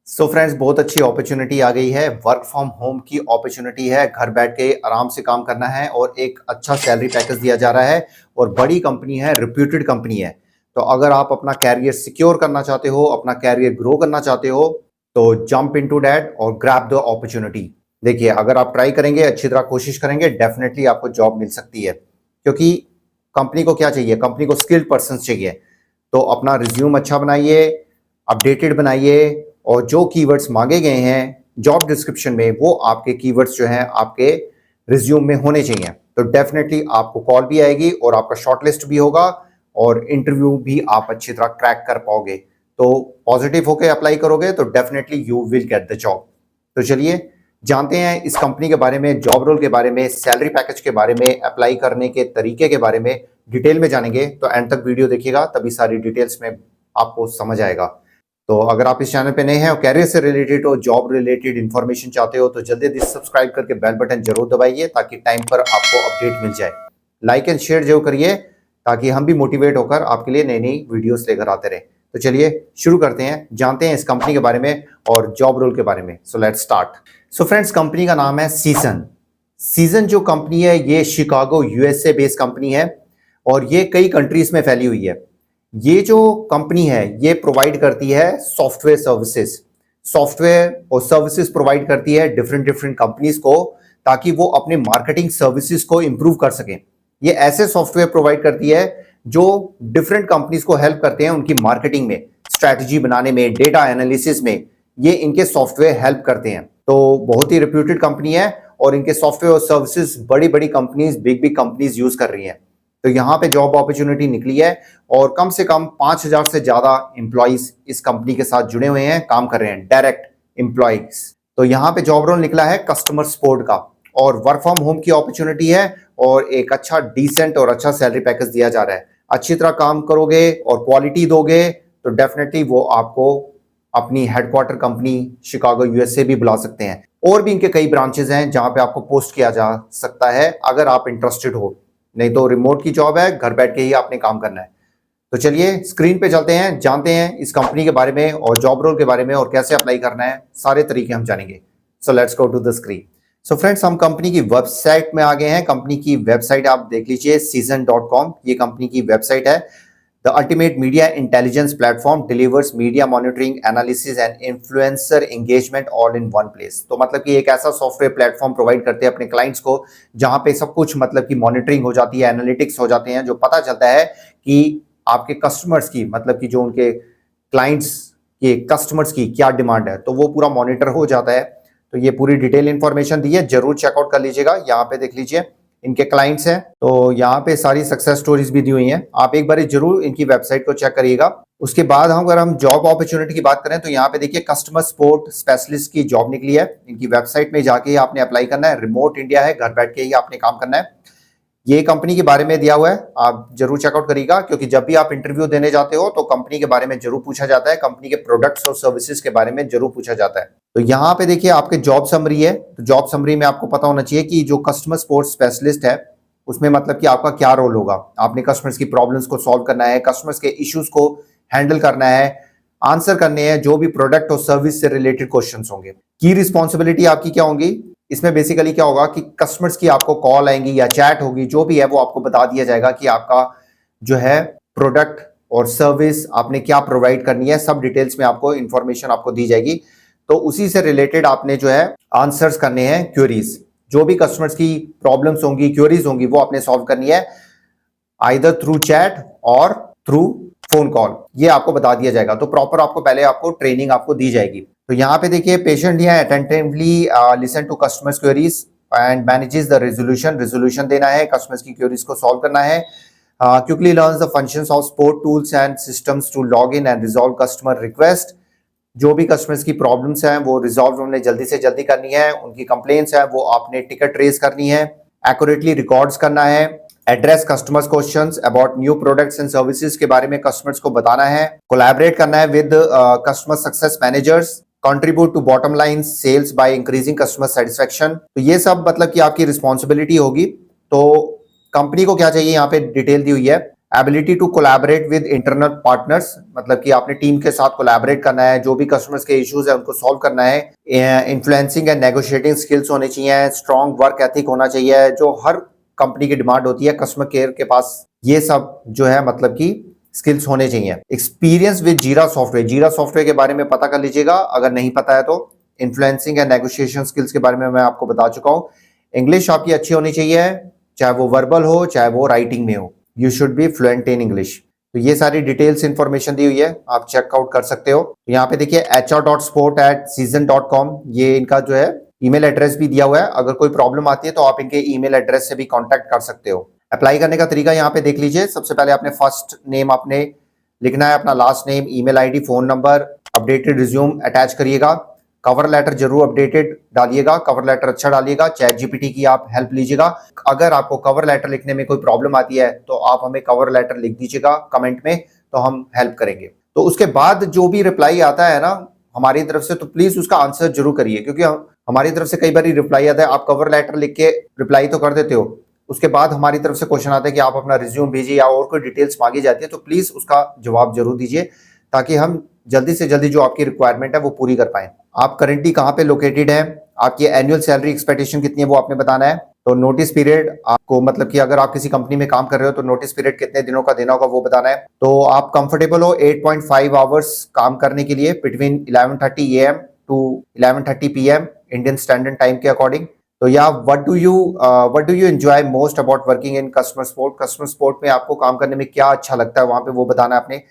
So friends, बहुत अच्छी opportunity आ गई है। वर्क फ्रॉम होम की अपॉर्चुनिटी है। घर बैठ के आराम से काम करना है और एक अच्छा सैलरी पैकेज दिया जा रहा है और बड़ी कंपनी है, रिप्यूटेड कंपनी है। तो अगर आप अपना कैरियर सिक्योर करना चाहते हो, अपना कैरियर ग्रो करना चाहते हो, तो जंप इनटू दैट और ग्रैब द अपॉर्चुनिटी। देखिए, अगर आप ट्राई करेंगे, अच्छी तरह कोशिश करेंगे, डेफिनेटली आपको जॉब मिल सकती है। क्योंकि कंपनी को क्या चाहिए? कंपनी को स्किल्ड पर्सन चाहिए। तो अपना रिज्यूम अच्छा बनाइए, अपडेटेड बनाइए और जो कीवर्ड्स मांगे गए हैं जॉब डिस्क्रिप्शन में, वो आपके कीवर्ड्स जो हैं आपके रिज्यूम में होने चाहिए। तो डेफिनेटली आपको कॉल भी आएगी और आपका शॉर्टलिस्ट भी होगा और इंटरव्यू भी आप अच्छी तरह क्रैक कर पाओगे। तो पॉजिटिव होकर अप्लाई करोगे तो definitely you will get the job. तो चलिए जानते हैं इस कंपनी के बारे में, जॉब रोल के बारे में, सैलरी पैकेज के बारे में, अप्लाई करने के तरीके के बारे में डिटेल में जानेंगे। तो एंड तक वीडियो देखिएगा, तभी सारी डिटेल्स में आपको समझ आएगा। तो अगर आप इस चैनल पे नए हैं और कैरियर से रिलेटेड और जॉब रिलेटेड इन्फॉर्मेशन चाहते हो तो जल्दी जल्दी सब्सक्राइब करके बेल बटन जरूर दबाइए ताकि टाइम पर आपको अपडेट मिल जाए। लाइक एंड शेयर जरूर करिए ताकि हम भी मोटिवेट होकर आपके लिए नई नई वीडियोस लेकर आते रहे। तो चलिए शुरू करते हैं, जानते हैं इस कंपनी के बारे में और जॉब रोल के बारे में। So let's start. So friends, company का नाम है सीजन। सीजन जो कंपनी है ये शिकागो यूएसए बेस्ड कंपनी है और ये कई कंट्रीज में फैली हुई है। ये जो कंपनी है ये प्रोवाइड करती है सॉफ्टवेयर सर्विसेज। सॉफ्टवेयर और सर्विसेज प्रोवाइड करती है डिफरेंट डिफरेंट कंपनीज को ताकि वो अपने मार्केटिंग सर्विसेज को इंप्रूव कर सकें। ये ऐसे सॉफ्टवेयर प्रोवाइड करती है जो डिफरेंट कंपनीज को हेल्प करते हैं उनकी मार्केटिंग में, स्ट्रैटेजी बनाने में, डेटा एनालिसिस में। ये इनके सॉफ्टवेयर हेल्प करते हैं। तो बहुत ही रिप्यूटेड कंपनी है और इनके सॉफ्टवेयर और सर्विसेज बड़ी बड़ी companies, big big companies use कर रही हैं। तो यहाँ पे जॉब अपॉर्चुनिटी निकली है और कम से कम 5,000 से ज्यादा एम्प्लॉइज इस कंपनी के साथ जुड़े हुए हैं, काम कर रहे हैं, डायरेक्ट एम्प्लॉइज। तो यहाँ पे जॉब रोल निकला है कस्टमर सपोर्ट का और वर्क फ्रॉम होम की अपॉर्चुनिटी है और एक अच्छा डिसेंट और अच्छा सैलरी पैकेज दिया जा रहा है। अच्छी तरह काम करोगे और क्वालिटी दोगे तो डेफिनेटली वो आपको अपनी हेडक्वार्टर कंपनी शिकागो यूएसए भी बुला सकते हैं। और भी इनके कई ब्रांचेस हैं जहां पे आपको पोस्ट किया जा सकता है अगर आप इंटरेस्टेड हो। नहीं तो रिमोट की जॉब है, घर बैठ के ही आपने काम करना है। तो चलिए स्क्रीन पे चलते हैं, जानते हैं इस कंपनी के बारे में और जॉब रोल के बारे में और कैसे अप्लाई करना है, सारे तरीके हम जानेंगे। So let's go to the screen. So friends, हम कंपनी की वेबसाइट में आ गए हैं। कंपनी की वेबसाइट आप देख लीजिए, season.com। ये कंपनी की वेबसाइट है। The ultimate media intelligence platform delivers media monitoring, analysis and influencer engagement all in one place. तो मतलब कि एक ऐसा सॉफ्टवेयर प्लेटफॉर्म प्रोवाइड करते हैं अपने क्लाइंट्स को जहां पे सब कुछ मतलब कि मॉनिटरिंग हो जाती है, एनालिटिक्स हो जाते हैं, जो पता चलता है कि आपके कस्टमर्स की, मतलब कि जो उनके क्लाइंट्स के कस्टमर्स की क्या डिमांड है, तो वो पूरा मॉनिटर हो जाता है। तो ये पूरी डिटेल इंफॉर्मेशन दी है, जरूर चेकआउट कर लीजिएगा। यहाँ पे देख लीजिए इनके क्लाइंट्स हैं, तो यहाँ पे सारी सक्सेस स्टोरीज भी दी हुई हैं। आप एक बार जरूर इनकी वेबसाइट को चेक करिएगा। उसके बाद अगर हम जॉब अपॉर्चुनिटी की बात करें तो यहाँ पे देखिए कस्टमर सपोर्ट स्पेशलिस्ट की जॉब निकली है। इनकी वेबसाइट में जाके ही आपने अप्लाई करना है। रिमोट इंडिया है, घर बैठ के ही आपने काम करना है। ये कंपनी के बारे में दिया हुआ है, आप जरूर चेकआउट करिएगा क्योंकि जब भी आप इंटरव्यू देने जाते हो तो कंपनी के बारे में जरूर पूछा जाता है, कंपनी के प्रोडक्ट्स और सर्विसेज के बारे में जरूर पूछा जाता है। तो यहाँ पे देखिए आपके जॉब समरी है। तो जॉब समरी में आपको पता होना चाहिए कि जो कस्टमर सपोर्ट स्पेशलिस्ट है उसमें मतलब कि आपका क्या रोल होगा। आपने कस्टमर्स की प्रॉब्लम्स को सॉल्व करना है, कस्टमर्स के इश्यूज को हैंडल करना है, आंसर करने हैं जो भी प्रोडक्ट और सर्विस से रिलेटेड क्वेश्चंस होंगे। की रिस्पॉन्सिबिलिटी आपकी क्या होंगी? इसमें बेसिकली क्या होगा कि कस्टमर्स की आपको कॉल आएंगी या चैट होगी, जो भी है वो आपको बता दिया जाएगा कि आपका जो है प्रोडक्ट और सर्विस आपने क्या प्रोवाइड करनी है, सब डिटेल्स में आपको इंफॉर्मेशन आपको दी जाएगी। तो उसी से रिलेटेड आपने जो है आंसर्स करने हैं, क्वेरीज, जो भी कस्टमर्स की प्रॉब्लम्स होंगी, क्वेरीज होंगी, वो आपने सॉल्व करनी है, आइदर थ्रू चैट और थ्रू फोन कॉल। ये आपको बता दिया जाएगा। तो प्रॉपर आपको पहले आपको ट्रेनिंग आपको दी जाएगी। तो यहाँ पे देखिए पेशेंट या attentively listen to customers queries and manages the resolution देना है, कस्टमर्स की क्वेरीज को सॉल्व करना है। Quickly learns the functions of support tools and systems to log in and resolve customer request. जो भी कस्टमर्स की प्रॉब्लम्स हैं वो रिजॉल्व हमने जल्दी से जल्दी करनी है, उनकी कंप्लेंट्स है वो आपने टिकट रेज करनी है, एक्यूरेटली रिकॉर्ड्स करना है, address customers questions about new products and services के बारे में कस्टमर्स को बताना है, कोलैबोरेट करना है with customer success managers, contribute to bottom line sales by increasing customer satisfaction. तो ये सब मतलब कि आपकी रिस्पॉन्सिबिलिटी होगी। तो कंपनी को क्या चाहिए यहाँ पे डिटेल दी हुई है। Ability to collaborate with internal partners, मतलब कि आपने टीम के साथ कोलैबोरेट करना है, जो भी कस्टमर्स के इश्यूज है उनको सॉल्व करना है। इन्फ्लुएंसिंग एंड नेगोशिएटिंग स्किल्स होनी चाहिए, स्ट्रॉन्ग वर्क एथिक होना चाहिए, जो हर कंपनी की डिमांड होती है कस्टमर केयर के पास, ये सब जो है मतलब कि स्किल्स होने चाहिए। एक्सपीरियंस विद जीरा सॉफ्टवेयर, जीरा सॉफ्टवेयर के बारे में पता कर लीजिएगा अगर नहीं पता है तो। इन्फ्लुएंसिंग एंड नेगोशिएशन स्किल्स के बारे में मैं आपको बता चुका हूँ। इंग्लिश आपकी अच्छी होनी चाहिए, चाहे वो वर्बल हो चाहे वो राइटिंग में हो, you should be fluent in English. तो ये सारी डिटेल्स इंफॉर्मेशन दी हुई है, आप चेकआउट कर सकते हो। तो यहाँ पे देखिए hr.sport@season.com, ये इनका जो है ईमेल एड्रेस भी दिया हुआ है। अगर कोई प्रॉब्लम आती है तो आप इनके ईमेल एड्रेस से भी कांटेक्ट कर सकते हो। अप्लाई करने का तरीका यहाँ पे देख लीजिए। सबसे पहले आपने फर्स्ट नेम आपने लिखना है, अपना last name, email ID, phone number, updated resume attach करिएगा। कवर लेटर जरूर अपडेटेड डालिएगा, कवर लेटर अच्छा डालिएगा। चैट जीपीटी की आप हेल्प लीजिएगा। अगर आपको कवर लेटर लिखने में कोई प्रॉब्लम आती है तो आप हमें कवर लेटर लिख दीजिएगा कमेंट में, तो हम हेल्प करेंगे। तो उसके बाद जो भी रिप्लाई आता है ना हमारी तरफ से, तो प्लीज उसका आंसर जरूर करिए, क्योंकि हमारी तरफ से कई बार रिप्लाई आता है, आप कवर लेटर लिख के रिप्लाई तो कर देते हो, उसके बाद हमारी तरफ से क्वेश्चन आता है कि आप अपना रिज्यूम भेजिए या और कोई डिटेल्स मांगी जाती है, तो प्लीज उसका जवाब जरूर दीजिए ताकि हम जल्दी से जल्दी जो आपकी रिक्वायरमेंट है वो पूरी कर पाए। आप करंटली कहाँ पे लोकेटेड है, आपकी एनुअल सैलरी एक्सपेक्टेशन कितनी है वो आपने बताना है। तो नोटिस पीरियड आपको, मतलब कि अगर आप किसी कंपनी में काम कर रहे हो तो नोटिस पीरियड कितने दिनों का देना होगा वो बताना है। तो आप कंफर्टेबल हो 8.5 आवर्स काम करने के लिए between 11:30 AM to 11:30 PM Indian standard time के अकॉर्डिंग। तो या what do you enjoy most about working in customer support, customer support में आपको काम करने में क्या अच्छा लगता है वहां पे वो बताना है आपने।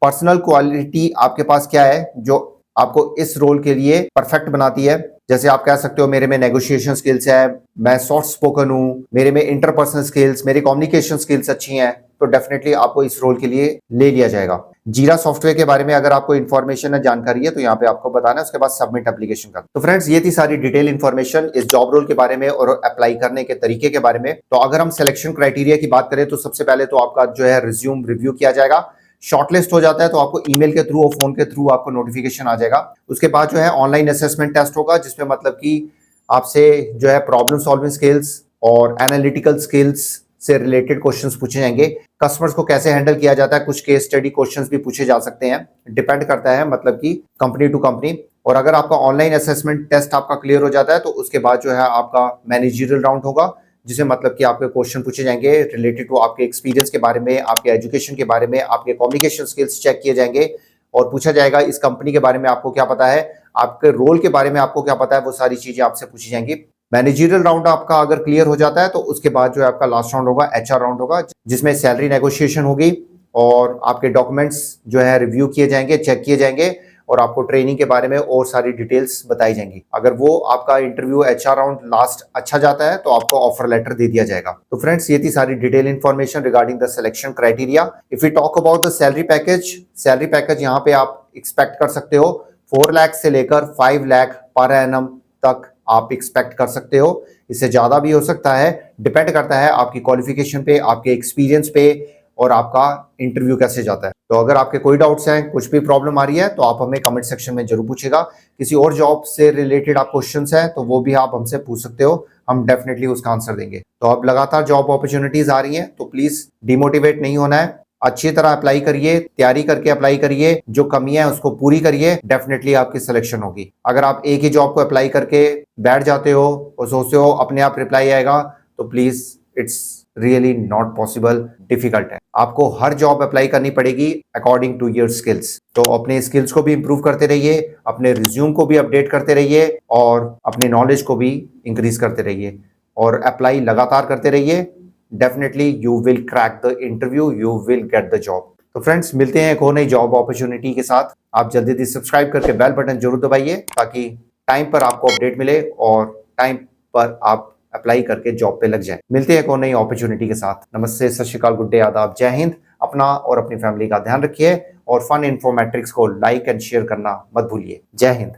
पर्सनल क्वालिटी आपके पास क्या है जो आपको इस रोल के लिए परफेक्ट बनाती है। जैसे आप कह सकते हो मेरे में नेगोशिएशन स्किल्स है, मैं सॉफ्ट स्पोकन हूँ, मेरे में इंटरपर्सनल स्किल्स, मेरी कम्युनिकेशन स्किल्स अच्छी हैं, तो डेफिनेटली आपको इस रोल के लिए ले लिया जाएगा। जीरा सॉफ्टवेयर के बारे में अगर आपको इन्फॉर्मेशन है, जानकारी है, तो यहाँ पे आपको बताना है, उसके बाद सबमिट एप्लीकेशन कर। तो फ्रेंड्स ये थी सारी डिटेल इन्फॉर्मेशन इस जॉब रोल के बारे में और अप्लाई करने के तरीके के बारे में। तो अगर हम सिलेक्शन क्राइटेरिया की बात करें तो सबसे पहले तो आपका जो है रिज्यूम रिव्यू किया जाएगा। शॉर्टलिस्ट हो जाता है तो आपको ईमेल के थ्रू और फोन के थ्रू आपको नोटिफिकेशन आ जाएगा। उसके बाद जो है ऑनलाइन असेसमेंट टेस्ट होगा, जिसमें मतलब कि आपसे जो है प्रॉब्लम सॉल्विंग स्किल्स और एनालिटिकल स्किल्स से रिलेटेड क्वेश्चंस पूछे जाएंगे। कस्टमर्स को कैसे हैंडल किया जाता है, कुछ केस स्टडी क्वेश्चंस भी पूछे जा सकते हैं, डिपेंड करता है मतलब कि कंपनी टू कंपनी। और अगर आपका ऑनलाइन असेसमेंट टेस्ट आपका क्लियर हो जाता है तो उसके बाद जो है आपका मैनेजरियल राउंड होगा, जिसे मतलब कि आपके क्वेश्चन पूछे जाएंगे रिलेटेड टू आपके एक्सपीरियंस के बारे में, आपके एजुकेशन के बारे में, आपके कम्युनिकेशन स्किल्स चेक किए जाएंगे और पूछा जाएगा इस कंपनी के बारे में आपको क्या पता है, आपके रोल के बारे में आपको क्या पता है, वो सारी चीजें आपसे पूछी जाएंगी। मैनेजरियल राउंड आपका अगर क्लियर हो जाता है तो उसके बाद जो है आपका लास्ट राउंड होगा, HR राउंड होगा, जिसमें सैलरी नेगोशिएशन होगी और आपके डॉक्यूमेंट्स जो है रिव्यू किए जाएंगे, चेक किए जाएंगे और आपको ट्रेनिंग के बारे में और सारी डिटेल्स बताई जाएंगी। अगर वो आपका इंटरव्यू HR राउंड लास्ट अच्छा जाता है तो आपको ऑफर लेटर दे दिया जाएगा। तो फ्रेंड्स ये थी सारी detail information regarding the selection criteria. If you talk about the salary package यहाँ पे आप एक्सपेक्ट कर सकते हो 4 लाख से लेकर 5 लाख पर एनम तक आप एक्सपेक्ट कर सकते हो। इससे ज्यादा भी हो सकता है, डिपेंड करता है आपकी क्वालिफिकेशन पे, आपके एक्सपीरियंस पे और आपका इंटरव्यू कैसे जाता है। तो अगर आपके कोई डाउट्स हैं, कुछ भी प्रॉब्लम आ रही है तो आप हमें कमेंट सेक्शन में जरूर पूछेगा। किसी और जॉब से रिलेटेड आप क्वेश्चंस हैं तो वो भी आप हमसे पूछ सकते हो, हम डेफिनेटली उसका आंसर देंगे। तो अब लगातार जॉब अपॉर्चुनिटीज आ रही हैं तो प्लीज डिमोटिवेट नहीं होना है, अच्छी तरह अप्लाई करिए, तैयारी करके अप्लाई करिए, जो कमियां हैं उसको पूरी करिए, डेफिनेटली आपकी सिलेक्शन होगी। अगर आप एक ही जॉब को अप्लाई करके बैठ जाते हो और सोचते हो अपने आप रिप्लाई आएगा तो please it's really not possible, difficult है। आपको हर जॉब अप्लाई करनी पड़ेगी अकॉर्डिंग टू योर स्किल्स। तो अपने स्किल्स को भी इंप्रूव करते रहिए, अपने रिज्यूम को भी अपडेट करते रहिए और अपने नॉलेज को भी इंक्रीज करते रहिए और अप्लाई लगातार करते रहिए। Definitely you will crack the interview, you will get the job. तो फ्रेंड्स मिलते हैं एक और नई जॉब अपॉर्चुनिटी के साथ। आप जल्दी जल्दी सब्सक्राइब करके बेल बटन जरूर दबाइए ताकि टाइम पर आपको अपडेट मिले और टाइम पर आप अप्लाई करके जॉब पे लग जाए। मिलते हैं एक और नई अपॉर्चुनिटी के साथ। नमस्ते, सत श्री अकाल, गुड डे, आदाब, जय हिंद। अपना और अपनी फैमिली का ध्यान रखिए और फन इन्फॉर्मेटिक्स को लाइक एंड शेयर करना मत भूलिए। जय हिंद।